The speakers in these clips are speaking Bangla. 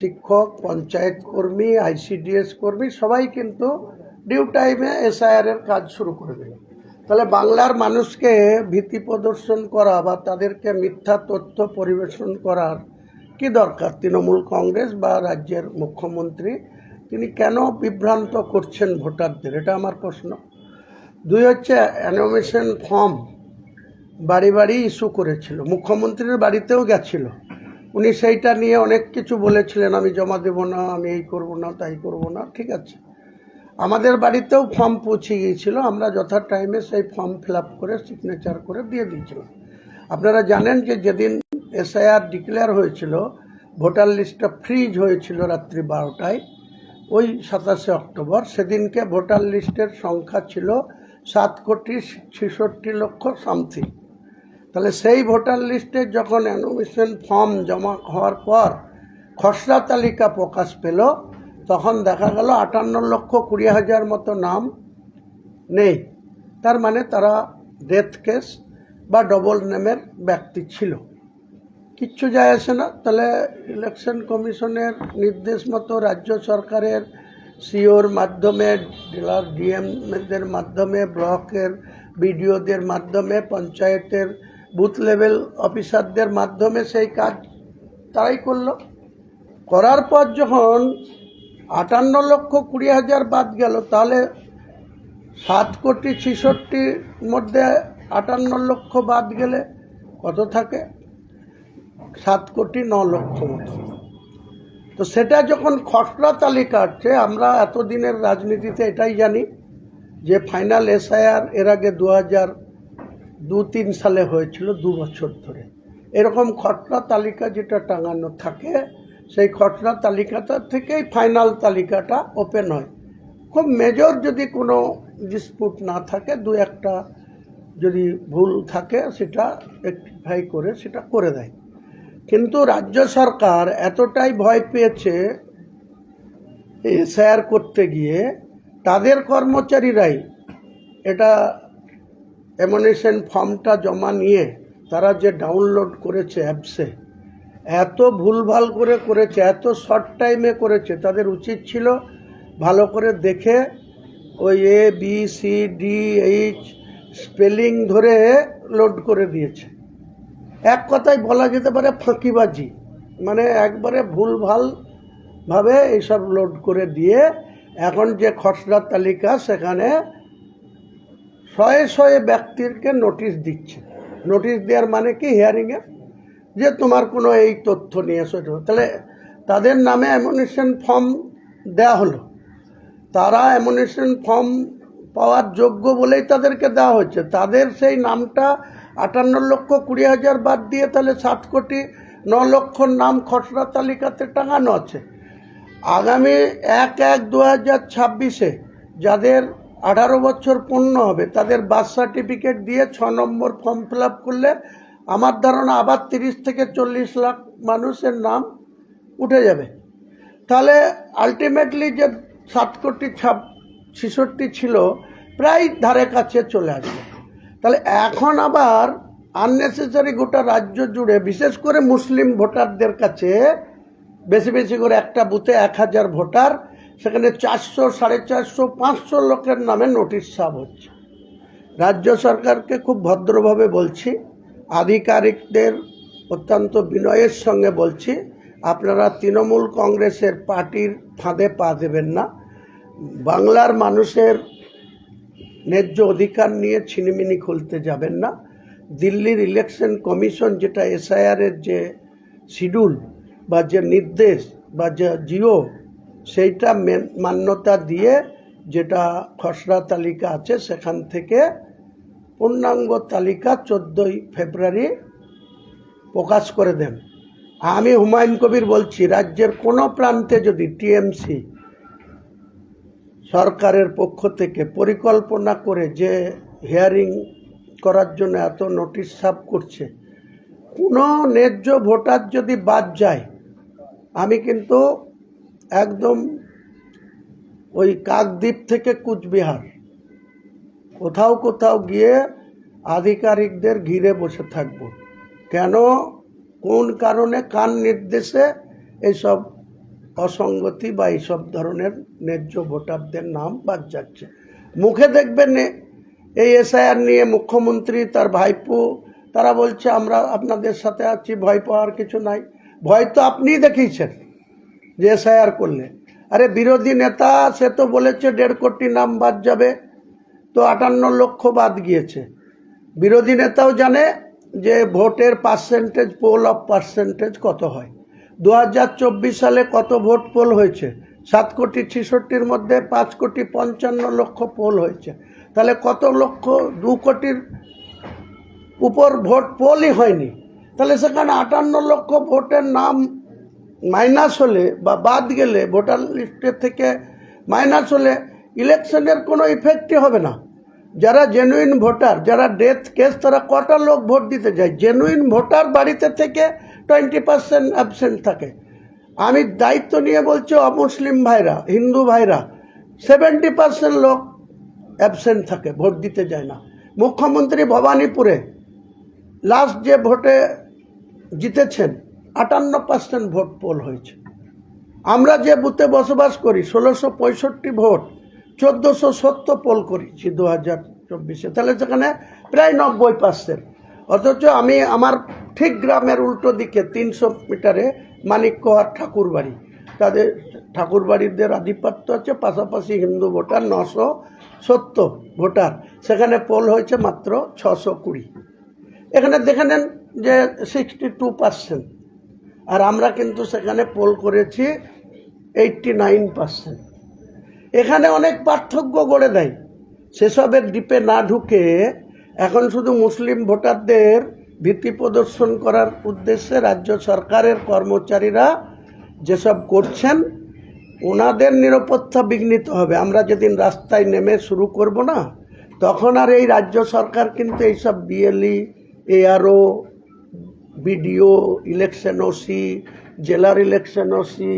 শিক্ষক, পঞ্চায়েত কর্মী, আইসিডিএস কর্মী সবাই কিন্তু ডিউ টাইমে এসআইআর এর কাজ শুরু করে দিল। তাহলে বাংলার মানুষকে ভীতি প্রদর্শন করা বা তাদেরকে মিথ্যা তথ্য পরিবেশন করার কি দরকার? তৃণমূল কংগ্রেস বা রাজ্যের মুখ্যমন্ত্রী তিনি কেন বিভ্রান্ত করছেন ভোটারদের? এটা আমার প্রশ্ন। দুই হচ্ছে, অ্যানোমিনেশন ফর্ম বাড়ি বাড়ি ইস্যু করেছিল, মুখ্যমন্ত্রীর বাড়িতেও গেছিল। উনি সেইটা নিয়ে অনেক কিছু বলেছিলেন, আমি জমা দেব না, আমি এই করব না, তাই করব না। ঠিক আছে, আমাদের বাড়িতেও ফর্ম পৌঁছে গিয়েছিল, আমরা যথা টাইমে সেই ফর্ম ফিল আপ করে সিগনেচার করে দিয়ে দিয়েছিলাম। আপনারা জানেন যে যেদিন এসআইআর ডিক্লেয়ার হয়েছিল, ভোটার লিস্টটা ফ্রিজ হয়েছিল রাত্রি 12টায়, ওই 27শে অক্টোবর, সেদিনকে ভোটার লিস্টের সংখ্যা ছিল 7,66,00,000 সামথিং। তাহলে সেই ভোটার লিস্টে যখন অ্যানোমিনেশন ফর্ম জমা হওয়ার পর খসড়া তালিকা প্রকাশ পেল, তখন দেখা গেল 58,20,000 মতো নাম নেই। তার মানে তারা ডেথ কেস বা ডবল নেমের ব্যক্তি ছিল। কিচ্ছু যায় আসে না। তাহলে ইলেকশন কমিশনের নির্দেশ মতো রাজ্য সরকারের সিওর মাধ্যমে, জেলার ডিএমদের মাধ্যমে, ব্লকের বিডিওদের মাধ্যমে, পঞ্চায়েতের বুথ লেভেল অফিসারদের মাধ্যমে সেই কাজ তারাই করলো। করার পর যখন 58,20,000 বাদ গেল, তাহলে 7,66,00,000 মধ্যে 58,00,000 বাদ গেলে কত থাকে? 7,09,00,000 মতো। তো সেটা যখন খসড়া তালিকা আছে, আমরা এতদিনের রাজনীতিতে এটাই জানি যে ফাইনাল এসআইআর এর আগে 2002-03 সালে হয়েছিল, 2 বছর ধরে। এরকম খসড়া তালিকা যেটা টাঙানো থাকে, সেই খসড়া তালিকাটা থেকেই ফাইনাল তালিকাটা ওপেন হয়। খুব মেজর যদি কোনো ডিসপুট না থাকে, দু একটা যদি ভুল থাকে, সেটা রেকটিফাই করে সেটা করে দেয়। কিন্তু রাজ্য সরকার এতটাই ভয় পেয়েছে এসআইআর করতে গিয়ে, তাদের কর্মচারীরাই এটা অ্যানোমিনেশন ফর্মটা জমা নিয়ে তারা যে ডাউনলোড করেছে অ্যাপসে, এত ভুলভাল করে করেছে, এত শর্ট টাইমে করেছে। তাদের উচিত ছিল ভালো করে দেখে ওই ABCDH স্পেলিং ধরে লোড করে দিয়েছে। এক কথায় বলা যেতে পারে ফাঁকিবাজি, মানে একবারে ভুলভালভাবে এইসব লোড করে দিয়ে এখন যে খসড়া তালিকা, সেখানে শয়ে শয়ে ব্যক্তিকে নোটিশ দিচ্ছে। নোটিশ দেওয়ার মানে কি? হিয়ারিংয়ে, যে তোমার কোনো এই তথ্য নিয়ে এসো। তাহলে তাদের নামে অ্যানোমিনেশন ফর্ম দেওয়া হলো, তারা অ্যানোমিনেশন ফর্ম পাওয়ার যোগ্য বলেই তাদেরকে দেওয়া হচ্ছে। তাদের সেই নামটা 58,20,000 বাদ দিয়ে তাহলে 7,09,00,000 নাম খসড়া তালিকাতে টাঙানো আছে। আগামী 1/1/2026-এ যাদের 18 বছর পূর্ণ হবে, তাদের বার্থ সার্টিফিকেট দিয়ে 6 নম্বর ফর্ম ফিল আপ করলে আমার ধারণা আবার 30 থেকে 40 লাখ মানুষের নাম উঠে যাবে। তাহলে আলটিমেটলি যে 7,66,00,000 ছিল, প্রায় ধারে কাছে চলে আসবে। তাহলে এখন আবার আননেসেসারি গোটা রাজ্য জুড়ে, বিশেষ করে মুসলিম ভোটারদের কাছে বেশি বেশি করে একটা বুথে 1000 ভোটার, সেখানে 400, 450, 500 লোকের নামে নোটিশ সার্ভ হচ্ছে। রাজ্য সরকারকে খুব ভদ্রভাবে বলছি, আধিকারিকদের অত্যন্ত বিনয়ের সঙ্গে বলছি, আপনারা তৃণমূল কংগ্রেসের পার্টির ফাঁদে পা দেবেন না। বাংলার মানুষের ন্যায্য অধিকার নিয়ে ছিনিমিনি খুলতে যাবেন না। দিল্লির ইলেকশন কমিশন যেটা এসআইআরের যে শিডিউল বা যে নির্দেশ বা যে জিও, সেইটা মান্যতা দিয়ে যেটা খসড়া তালিকা আছে, সেখান থেকে পূর্ণাঙ্গ তালিকা 14ই ফেব্রুয়ারি প্রকাশ করে দেন। আমি হুমায়ুন কবির বলছি, রাজ্যের কোনো প্রান্তে যদি টিএমসি সরকারের পক্ষ থেকে পরিকল্পনা করে যে হিয়ারিং করার জন্য এত নোটিশ সার্ভ করছে, কোনো ন্যায্য ভোটার যদি বাদ যায়, আমি কিন্তু একদম ওই কাকদ্বীপ থেকে কুচবিহার কোথাও কোথাও গিয়ে আধিকারিকদের ঘিরে বসে থাকব। কেন, কোন কারণে, কার নির্দেশে এইসব অসঙ্গতি বা এইসব ধরনের ন্যায্য ভোটারদের নাম বাদ যাচ্ছে। মুখে দেখবেন এই এসআইআর নিয়ে মুখ্যমন্ত্রী, তার ভাইপো, তারা বলছে আমরা আপনাদের সাথে আছি, ভয় পাওয়ার কিছু নাই। ভয় তো আপনিই দেখিয়েছেন যে এসআইআর করলে। আরে বিরোধী নেতা সে তো বলেছে 1.5 কোটি নাম বাদ যাবে, তো 58 লক্ষ বাদ গিয়েছে। বিরোধী নেতাও জানে যে ভোটের পার্সেন্টেজ, পোল অফ পার্সেন্টেজ কত হয়। 2024 সালে কত ভোট পোল হয়েছে? 7,66,000-র মধ্যে 5,55,00,000 পোল হয়েছে। তাহলে কত লক্ষ? 2 কোটির উপর ভোট পোলই হয়নি। তাহলে সেখানে 58 লক্ষ ভোটের নাম মাইনাস হলে বা বাদ গেলে, ভোটার লিস্টের থেকে মাইনাস হলে ইলেকশনের কোনো ইফেক্টই হবে না। যারা জেনুইন ভোটার, যারা ডেথ কেস, তারা কটা লোক ভোট দিতে যায়? জেনুইন ভোটার বাড়িতে থেকে 20% অ্যাবসেন্ট থাকে। আমি দায়িত্ব নিয়ে বলছি, অমুসলিম ভাইরা, হিন্দু ভাইরা 70% লোক অ্যাবসেন্ট থাকে, ভোট দিতে যায় না। মুখ্যমন্ত্রী ভবানীপুরে লাস্ট যে ভোটে জিতেছেন 58% ভোট পোল হয়েছে। আমরা যে বুথে বসবাস করি 1665 ভোট, 1470 পোল করেছি 2024-এ। তাহলে সেখানে প্রায় 90%। অথচ আমি আমার ঠিক গ্রামের উল্টো দিকে 300 মিটারে মানিককোহাট ঠাকুরবাড়ি, তাদের ঠাকুরবাড়িদের আধিপত্য আছে, পাশাপাশি হিন্দু ভোটার 970 ভোটার, সেখানে পোল হয়েছে মাত্র 620। এখানে দেখে নেন যে 62%। আর আমরা কিন্তু সেখানে পোল করেছি 89%। এখানে অনেক পার্থক্য গড়ে দেয়। সেসবের ডিপে না ঢুকে এখন শুধু মুসলিম ভোটারদের ভীতি প্রদর্শন করার উদ্দেশ্যে রাজ্য সরকারের কর্মচারীরা যেসব করছেন, ওনাদের নিরাপত্তা বিঘ্নিত হবে। আমরা যেদিন রাস্তায় নেমে শুরু করব না, তখন আর এই রাজ্য সরকার কিন্তু এইসব BLE, ARO, BDO, election OC, জেলার ইলেকশন ওসি,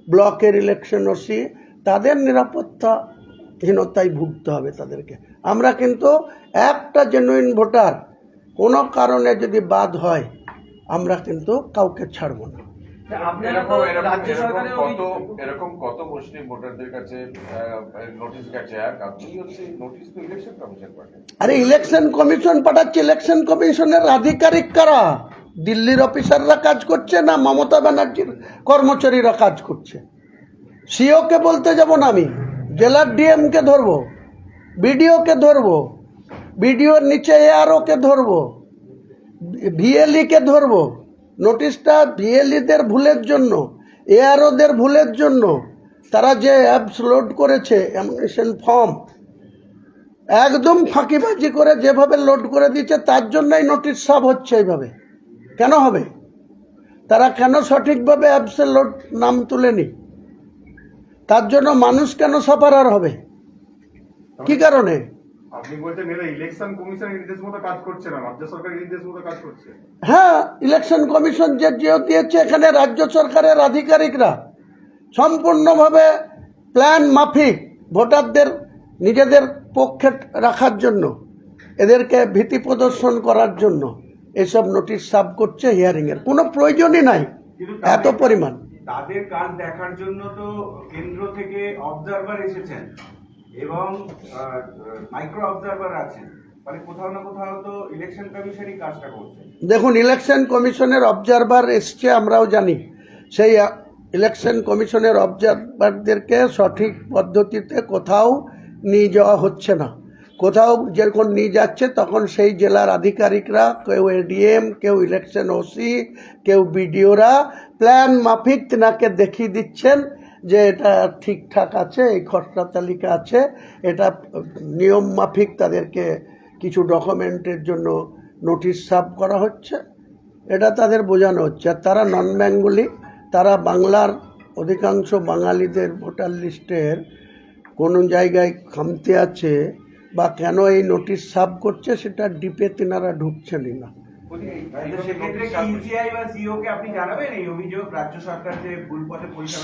ব্লকের ইলেকশন ওসি, তাদের নিরাপত্তাহীনতায় ভুগতে হবে তাদেরকে। আমরা কিন্তু একটা জেনুইন ভোটার কোনো কারণে যদি বাদ হয়, আমরা কিন্তু কাউকে ছাড়ব না। এরকম কত মুসলিম ভোটারদের কাছে নোটিশ গেছে? নোটিশ তো ইলেকশন কমিশন পাঠায়। আরে ইলেকশন কমিশন পাঠাচ্ছে। ইলেকশন কমিশনের আধিকারিক কারা? দিল্লির অফিসাররা কাজ করছে না মমতা ব্যানার্জির কর্মচারীরা কাজ করছে? সিওকে বলতে যাব না আমি, জেলার ডিএমকে ধরবো, বিডিওকে ধরবো, বিডিওর নিচে এআরওকে ধরবো, ভিএলইকে ধরবো। নোটিশটা ভিএলইদের ভুলের জন্য, এআরওদের ভুলের জন্য। তারা যে অ্যাপস লোড করেছে, অ্যামিনেশন ফর্ম, একদম ফাঁকিবাজি করে যেভাবে লোড করে দিচ্ছে, তার জন্যই নোটিশ সাব হচ্ছে এইভাবে। কেন হবে? তারা কেন সঠিকভাবে অ্যাপসের লোড নাম তুলেনি? তার জন্য মানুষ কেন সাফারার হবে? কি কারণে? আপনি বলছেন এরা ইলেকশন কমিশনের নির্দেশ মতো কাজ করছে না, রাজ্য সরকারের নির্দেশ মতো কাজ করছে। হ্যাঁ, ইলেকশন কমিশন যে দিয়েছে, এখানে রাজ্য সরকারের আধিকারিকরা সম্পূর্ণভাবে প্ল্যান মাফিক ভোটারদের নিজেদের পক্ষে রাখার জন্য, এদেরকে ভীতি প্রদর্শন করার জন্য এসব নোটিশ সাব করছে। হিয়ারিংয়ের কোনো প্রয়োজনই নাই এত পরিমাণ। তাদের কাজ দেখার জন্য তো কেন্দ্র থেকে অবজারভার এসেছেন এবং মাইক্রো অবজারভার আছেন, মানে কোথাও না কোথাও তো ইলেকশন কমিশনই কাজটা করছে। দেখুন, ইলেকশন কমিশনের অবজারভার এসছে, আমরাও জানি। সেই ইলেকশন কমিশনের অবজারভারদেরকে সঠিক পদ্ধতিতে কোথাও নিয়ে যাওয়া হচ্ছে না। কোথাও যখন নিয়ে যাচ্ছে, তখন সেই জেলার আধিকারিকরা, কেউ এডিএম, কেউ ইলেকশন ওসি, কেউ বিডিওরা প্ল্যান মাফিক তেনাকে দেখিয়ে দিচ্ছেন যে এটা ঠিকঠাক আছে, এই খসড়া তালিকা আছে, এটা নিয়ম মাফিক তাদেরকে কিছু ডকুমেন্টের জন্য নোটিশ সাব করা হচ্ছে, এটা তাদের বোঝানো হচ্ছে। আর তারা নন বেঙ্গলি, তারা বাংলার অধিকাংশ বাঙালিদের ভোটার লিস্টের কোনো জায়গায় খামতি আছে বা কেন এই নোটিশ সাব করছে, সেটা ডিপে তিনারা ঢুকছেনই না।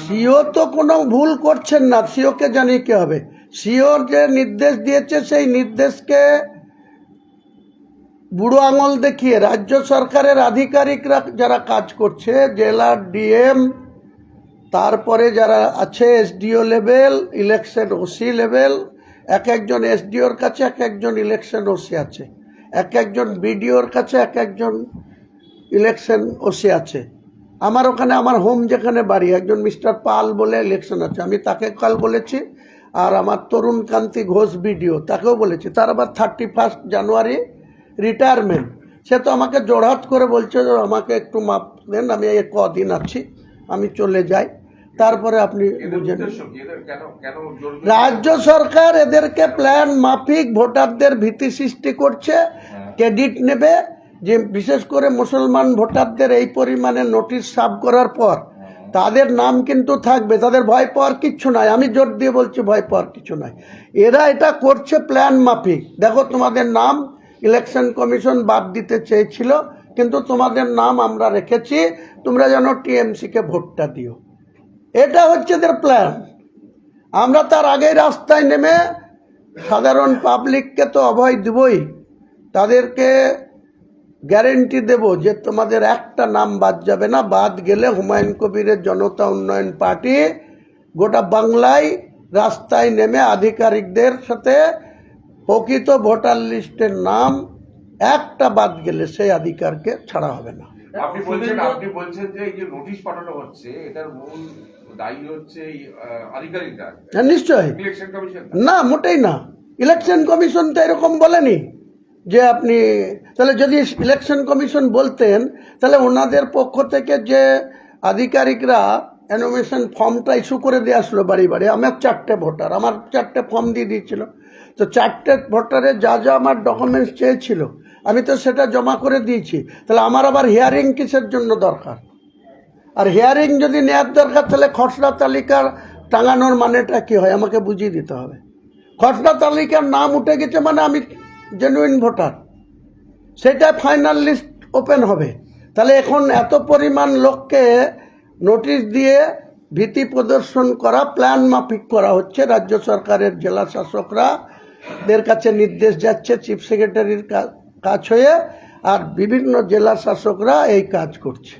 সিও তো কোনো ভুল করছেন না, সিওকে জানিয়ে কি হবে? সিও যে নির্দেশ দিয়েছে, সেই নির্দেশকে বুড়ো আঙুল দেখিয়ে রাজ্য সরকারের আধিকারিকরা যারা কাজ করছে, জেলার ডিএম, তারপরে যারা আছে SDO level, election OC level, এক একজন এসডিওর কাছে এক একজন ইলেকশন ওসি আছে, এক একজন বিডিওর কাছে এক একজন ইলেকশন ওসি আছে। আমার ওখানে আমার হোম যেখানে বাড়ি একজন মিস্টার পাল বলে ইলেকশন আছে, আমি তাকে কাল বলেছি। আর আমার তরুণ কান্তি ঘোষ বিডিও, তাকেও বলেছি। তার আবার 31 জানুয়ারি রিটায়ারমেন্ট। সে তো আমাকে জোড়হাত করে বলছে যে আমাকে একটু মাপ দেন, আমি এই কদিন আছি, আমি চলে যাই, তারপরে আপনি এদের বুঝে নিন। উদ্দেশ্য কি? এদের কেন কেন জোর দিচ্ছে? রাজ্য সরকার এদেরকে প্ল্যান মাফিক ভোটারদের ভীতি সৃষ্টি করছে, ক্রেডিট নেবে যে বিশেষ করে মুসলমান ভোটারদের এই পরিমাণে নোটিশ সার্ভ করার পর তাদের নাম কিন্তু থাকবে, তাদের ভয় পাওয়ার কিচ্ছু নাই। আমি জোর দিয়ে বলছি ভয় পাওয়ার কিছু নাই। এরা এটা করছে প্ল্যান মাফিক। দেখো তোমাদের নাম ইলেকশন কমিশন বাদ দিতে চেয়েছিল, কিন্তু তোমাদের নাম আমরা রেখেছি, তোমরা যেন টিএমসিকে ভোটটা দিও। এটা হচ্ছে এদের প্ল্যান। আমরা তার আগেই রাস্তায় নেমে সাধারণ পাবলিককে তো অভয় দেবই, তাদেরকে গ্যারেন্টি দেব যে তোমাদের একটা নাম বাদ যাবে না। বাদ গেলে হুমায়ুন কবিরের জনতা উন্নয়ন পার্টি গোটা বাংলায় রাস্তায় নেমে আধিকারিকদের সাথে প্রকৃত ভোটার লিস্টের নাম একটা বাদ গেলে সেই আধিকারকে ছাড়া হবে না। আপনি বলছেন যে এই যে নোটিশ পাঠানো হচ্ছে এটার মূল দায়ী হচ্ছে এই আধিকারিকরা, হ্যাঁ নিশ্চয়ই। ইলেকশন কমিশন না, মোটেই না। ইলেকশন কমিশন তো এরকম বলেনি যে আপনি, তাহলে যদি ইলেকশন কমিশন বলতেন তাহলে ওনাদের পক্ষ থেকে যে আধিকারিকরা অ্যানোমিনেশন ফর্মটা ইস্যু করে দিয়ে আসলো বাড়ি বাড়ি। আমার 4টে ভোটার, আমার 4টে ফর্ম দিয়ে দিয়েছিল। তো 4টে ভোটারে যা যা আমার ডকুমেন্টস চেয়েছিল আমি তো সেটা জমা করে দিয়েছি। তাহলে আমার আবার হিয়ারিং কিসের জন্য দরকার? আর হিয়ারিং যদি নেওয়ার দরকার তাহলে খসড়া তালিকার টাঙানোর মানেটা কি হয় আমাকে বুঝিয়ে দিতে হবে। খসড়া তালিকার নাম উঠে গেছে মানে আমি জেনুইন ভোটার, সেটা ফাইনাল লিস্ট ওপেন হবে। তাহলে এখন এত পরিমাণ লোককে নোটিশ দিয়ে ভীতি প্রদর্শন করা, প্ল্যান মাফিক করা হচ্ছে। রাজ্য সরকারের জেলা শাসকরা দের কাছে নির্দেশ যাচ্ছে চিফ সেক্রেটারির কাজ হয়ে, আর বিভিন্ন জেলা শাসকরা এই কাজ করছে।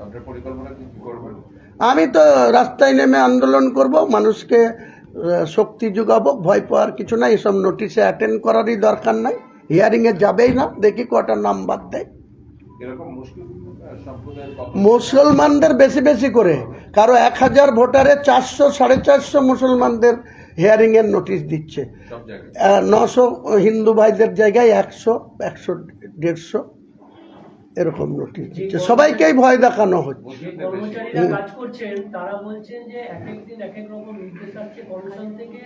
আপনার পরিকল্পনা কি করবেন? আমি তো রাস্তায় নেমে আন্দোলন করব, মানুষকে শক্তি যোগাবো। ভয় পাওয়ার কিছু নাই, এসব নোটিশে অ্যাটেন্ড করারই দরকার নাই, হিয়ারিংয়ে যাবেই না, দেখি কটা নাম বাদ দেয়। এরকম মুশকিল সম্প্রদায়ের মুসলমানদের বেশি বেশি করে, কারো 1000 ভোটারে 400 450 মুসলমানদের হিয়ারিংয়ের নোটিশ দিচ্ছে। সব জায়গায় 900 হিন্দু ভাইদের জায়গায় 100 100 150 এরকম নোটিশ দিচ্ছে। সবাইকেই ভয় দেখানো হচ্ছে। যে কর্মচারীরা কাজ করছেন তারা বলছেন যে এক এক দিন এক এক রকম নির্দেশ আসছে কমিশন থেকে,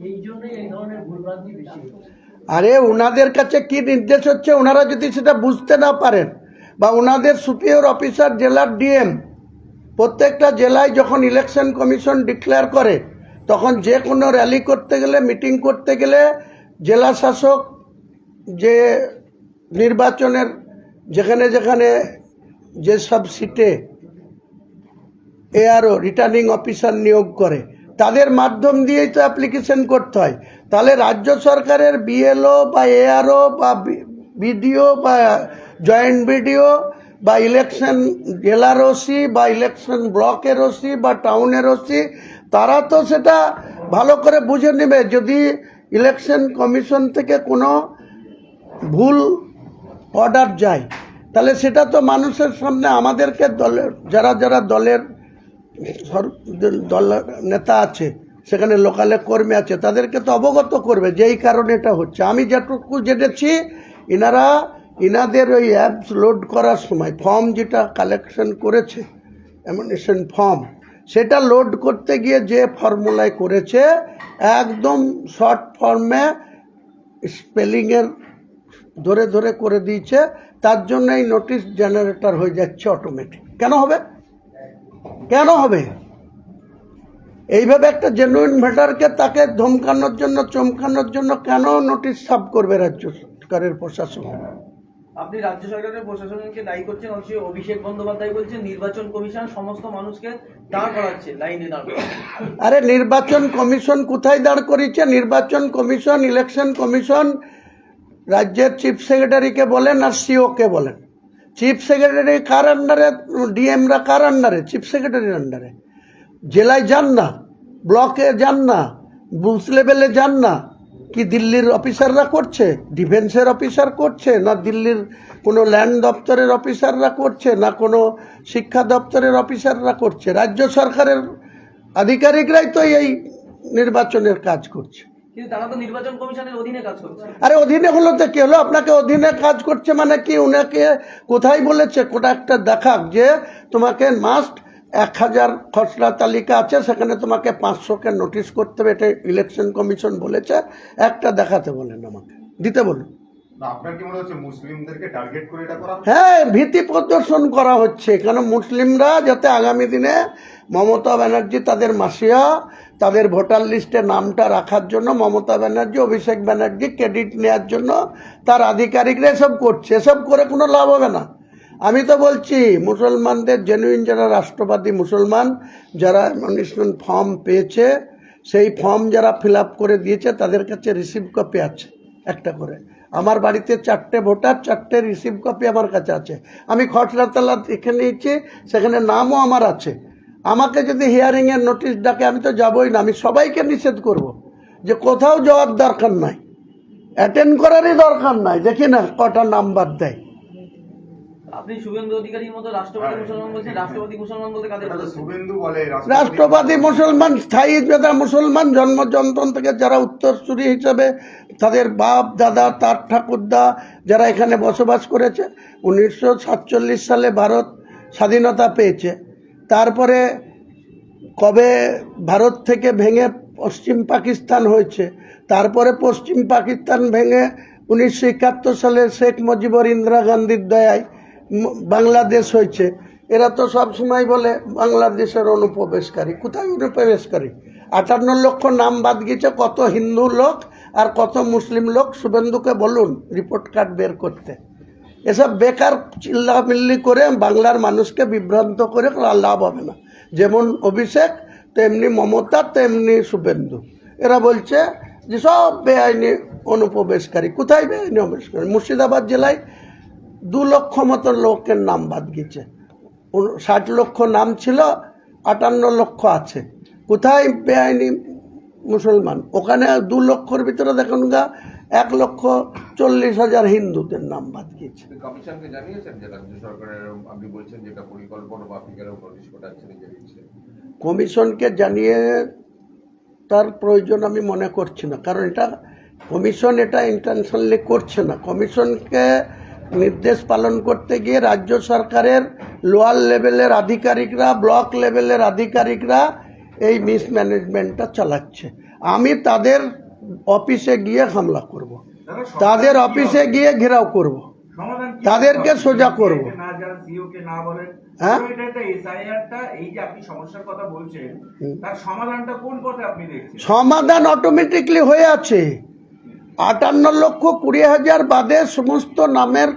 এই জন্যই এই ধরনের ভুলভ্রান্তি বেশি হচ্ছে। আরে ওনাদের কাছে কি নির্দেশ হচ্ছে ওনারা যদি সেটা বুঝতে না পারেন, বা ওনাদের সুপিরিয়র অফিসার জেলার ডিএম প্রত্যেকটা জেলায় যখন ইলেকশন কমিশন ডিক্লেয়ার করে তখন যে কোনো র্যালি করতে গেলে, মিটিং করতে গেলে জেলা শাসক যে নির্বাচনের যেখানে যেখানে যেসব সিটে এআরও রিটার্নিং অফিসার নিয়োগ করে তাদের মাধ্যম দিয়েই তো অ্যাপ্লিকেশন করতে হয়। তাহলে রাজ্য সরকারের বিএলও বা এআরও বা বিডিও বা জয়েন্ট বিডিও বা ইলেকশন জেলার ওসি বা ইলেকশন ব্লকের ওসি বা টাউনের ওসি, তারা তো সেটা ভালো করে বুঝে নেবে। যদি ইলেকশন কমিশন থেকে কোনো ভুল অর্ডার যায় তাহলে সেটা তো মানুষের সামনে আমাদেরকে দলের যারা যারা দলের নেতা আছে, সেখানে লোকালে কর্মী আছে, তাদেরকে তো অবগত করবে যেই কারণে এটা হচ্ছে। আমি যেটুকু জেনেছি ইনাদের ওই অ্যাপস লোড করার সময় ফর্ম যেটা কালেকশন করেছে অ্যামিনেশন ফর্ম, সেটা লোড করতে গিয়ে যে ফর্মুলায় করেছে একদম শর্ট ফর্মে স্পেলিংয়ের ধরে ধরে করে দিয়েছে, তার জন্য এই নোটিশ জেনারেটর হয়ে যাচ্ছে অটোমেটিক। কেন হবে? কেন হবে? এইভাবে একটা জেনুইন ভোটারকে তাকে ধমকানোর জন্য, চমকানোর জন্য কেন নোটিশ সার্ভ করবে রাজ্য সরকারের প্রশাসন? আপনি রাজ্য সরকারের প্রশাসনকে দায়ী করছেন, অবশ্যই অভিষেক বন্দ্যোপাধ্যায় বলছেন নির্বাচন কমিশন সমস্ত মানুষকে দাঁড় করাচ্ছে, লাইনে দাঁড় করাচ্ছে। আরে নির্বাচন কমিশন কোথায় দাঁড় করিয়েছে? নির্বাচন কমিশন, ইলেকশন কমিশন রাজ্যের চিফ সেক্রেটারিকে বলেন আর সিওকে বলেন। চিফ সেক্রেটারি কার আন্ডারে? ডিএমরা কার আন্ডারে? চিফ সেক্রেটারির আন্ডারে। জেলায় যান না, ব্লকে যান না, বুথ লেভেলে যান না। কি দিল্লির অফিসাররা করছে, ডিফেন্সের অফিসার করছে, না দিল্লির কোনো ল্যান্ড দপ্তরের অফিসাররা করছে, না কোনো শিক্ষা দপ্তরের অফিসাররা করছে? রাজ্য সরকারের আধিকারিকরাই তো এই নির্বাচনের কাজ করছে। কিন্তু তারা তো নির্বাচন কমিশনের অধীনে কাজ করছে। আরে অধীনে হলো তো কি হলো? আপনাকে অধীনে কাজ করছে মানে কি? উনাকে কোথায় বলেছে? কোটা একটা দেখাক যে তোমাকে মাস্ট 1000 খসড়া তালিকা আছে, সেখানে তোমাকে 500কে নোটিশ করতে হবে, এটা ইলেকশন কমিশন বলেছে। একটা দেখাতে বলেন, আমাকে দিতে বলুন। না, আপনার কি মনে হচ্ছে মুসলিমদেরকে টার্গেট করে এটা করা? হ্যাঁ, ভীতি প্রদর্শন করা হচ্ছে, কেন মুসলিমরা যাতে আগামী দিনে মমতা ব্যানার্জি তাদের মাসিয়া, তাদের ভোটার লিস্টে নামটা রাখার জন্য মমতা ব্যানার্জি, অভিষেক ব্যানার্জি ক্রেডিট নেওয়ার জন্য তার আধিকারিকরা এসব করছে। এসব করে কোনো লাভ হবে না। আমি তো বলছি, মুসলমানদের জেনুইন যারা রাষ্ট্রবাদী মুসলমান, যারা নমিনেশন ফর্ম পেয়েছে, সেই ফর্ম যারা ফিল আপ করে দিয়েছে তাদের কাছে রিসিভ কপি আছে একটা করে। আমার বাড়িতে 4টে ভোটার, 4টে রিসিভ কপি আমার কাছে আছে। আমি খসড়া তালা দেখে নিয়েছি, সেখানে নামও আমার আছে। আমাকে যদি হিয়ারিংয়ের নোটিশ ডাকে আমি তো যাবই না। আমি সবাইকে নিষেধ করব যে কোথাও যাওয়ার দরকার নাই, অ্যাটেন্ড করারই দরকার নাই। দেখি না কটা নাম্বার দেয়। আপনি শুভেন্দু অধিকারীর মতো রাষ্ট্রবাদী মুসলমান বলছেন, রাষ্ট্রবাদী মুসলমান বলতে কাদের এটা তো বোঝাচ্ছেন? শুভেন্দু বলে রাষ্ট্রবাদী মুসলমান, স্থায়ী যারা মুসলমান, জন্মজন্তন থেকে যারা উত্তরসূরি হিসেবে তাদের বাপ দাদা, তার ঠাকুরদা যারা এখানে বসবাস করেছে। 1947 সালে ভারত স্বাধীনতা পেয়েছে। তারপরে কবে ভারত থেকে ভেঙে পশ্চিম পাকিস্তান হয়েছে, তারপরে পশ্চিম পাকিস্তান ভেঙে 1971 সালে শেখ মুজিবুর ইন্দিরা গান্ধীর দয়ায় বাংলাদেশ হয়েছে। এরা তো সব সময় বলে বাংলাদেশের অনুপ্রবেশকারী। কোথায় অনুপ্রবেশকারী? 58 লক্ষ নাম বাদ গেছে। কত হিন্দু লোক আর কত মুসলিম লোক? শুভেন্দুকে বলুন রিপোর্ট কার্ড বের করতে। এসব বেকার চিল্লামিল্লি করে বাংলার মানুষকে বিভ্রান্ত করে লাভ হবে না। যেমন অভিষেক, তেমনি মমতা, তেমনি শুভেন্দু। এরা বলছে যে সব বেআইনি অনুপ্রবেশকারী। কোথায় বেআইনি অনুপ্রবেশকারী? মুর্শিদাবাদ জেলায় 2 লক্ষ মতো লোকের নাম বাদ গেছে। 60 লক্ষ নাম ছিল, 58 লক্ষ আছে। কোথায় বেআইনি মুসলমান? ওখানে 2 লক্ষর ভিতরে দেখুন 1,40,000 হিন্দুদের নাম বাদ গিয়েছে। কমিশনকে জানিয়েছেন যে রাজ্য সরকারের, আপনি বলছেন যেটা পরিকল্পনা মাফিক এরকম নোটিশ পাঠাচ্ছে নিজের ইচ্ছে? কমিশনকে জানিয়ে তার প্রয়োজন আমি মনে করছি না, কারণ এটা কমিশন এটা ইন্টেনশনালি করছে না। কমিশনকে নির্দেশ পালন করতে গিয়ে রাজ্য সরকারের লোয়ার লেভেলের আধিকারিকরা, ব্লক লেভেলের আধিকারিকরা এই মিসম্যানেজমেন্টটা চালাচ্ছে। আমি তাদের অফিসে গিয়ে হামলা করব, তাদের অফিসে গিয়ে ঘেরাও করব, সমাধান কি? তাদেরকে সোজা করব। না যারা সিও কে না বলেন, হ্যাঁ? এটা একটা এসআইআরটা, এই যে আপনি সমস্যার কথা বলছেন, তার সমাধানটা কোন পথে আপনি দেখছেন? সমাধান অটোমেটিকলি হয়ে আছে। 58,20,000 বাদে সমস্ত নামের